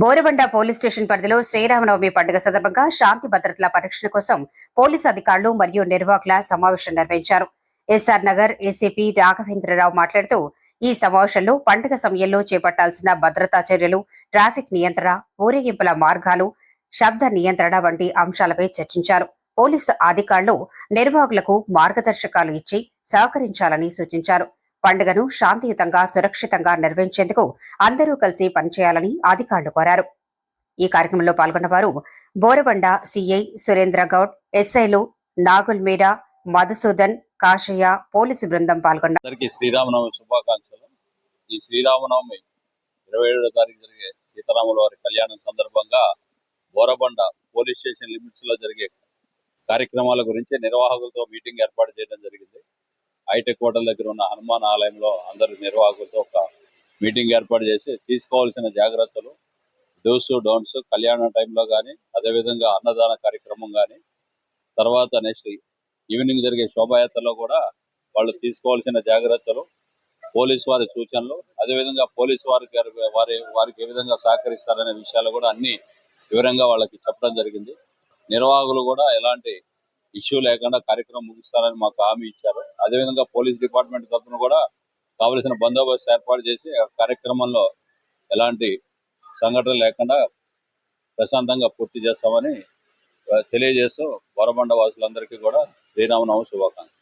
Borabanda police station పరిధిలో శ్రీరామనవమి పండుగ సందర్భంగా శాంతి భద్రతల పరిరక్షణ కోసం పోలీసు అధికారులు మరియు నిర్వాహకుల సమావేశం నిర్వహించారు. ఎస్ఆర్ నగర్ ఏసీపీ రాఘవేంద్రరావు మాట్లాడుతూ, ఈ సమావేశంలో పండుగ సమయంలో చేపట్టాల్సిన భద్రతా చర్యలు, ట్రాఫిక్ నియంత్రణ, ఊరేగింపుల మార్గాలు, శబ్ద నియంత్రణ వంటి అంశాలపై చర్చించారు. పోలీసు అధికారులు నిర్వాహకులకు మార్గదర్శకాలు ఇచ్చి సహకరించాలని సూచించారు. పండుగను శాంతియుతంగా సురక్షితంగా నిర్వహించేందుకు అందరూ కలిసి పనిచేయాలని అధికారులు కోరారు. ఈ కార్యక్రమంలో పాల్గొన్న వారు బోరబండ సిఐ సురేంద్ర గౌడ్, ఎస్ఐలు నాగుల్ మీరా, మధుసూదన్, కాశయ్య, పోలీసు బృందం పాల్గొన్నారు. శ్రీరామనవమి శుభాకాంక్షలు. ఈ శ్రీరామనవమి 27వ తారీఖు జరిగే సీతారాముల వారి కళ్యాణం సందర్భంగా బోరబండ పోలీస్ స్టేషన్ లిమిట్స్ లో జరిగే కార్యక్రమాల గురించి నిర్వాహకులతో మీటింగ్ ఏర్పాటు చేయడం జరిగింది. హైటెక్ హోటల్ దగ్గర ఉన్న హనుమాన్ ఆలయంలో అందరి నిర్వాహకులతో ఒక మీటింగ్ ఏర్పాటు చేసి తీసుకోవాల్సిన జాగ్రత్తలు, డూస్ డోంట్స్, కళ్యాణ టైంలో కానీ, అదేవిధంగా అన్నదాన కార్యక్రమం కానీ, తర్వాత నెక్స్ట్ ఈవినింగ్ జరిగే శోభాయాత్రలో కూడా వాళ్ళు తీసుకోవాల్సిన జాగ్రత్తలు, పోలీసు వారి సూచనలు, అదేవిధంగా పోలీసు వారికి ఏ విధంగా సహకరిస్తారనే విషయాలు కూడా అన్ని వివరంగా వాళ్ళకి చెప్పడం జరిగింది. నిర్వాహకులు కూడా ఎలాంటి ఇష్యూ లేకుండా కార్యక్రమం ముగిస్తారని మాకు హామీ ఇచ్చారు. అదేవిధంగా పోలీస్ డిపార్ట్మెంట్ తరఫున కూడా కావలసిన బందోబస్తు ఏర్పాటు చేసి ఆ కార్యక్రమంలో ఎలాంటి సంఘటన లేకుండా ప్రశాంతంగా పూర్తి చేస్తామని తెలియజేస్తూ బోరబండ వాసులందరికీ కూడా శ్రీరామనవమి శుభాకాంక్షలు.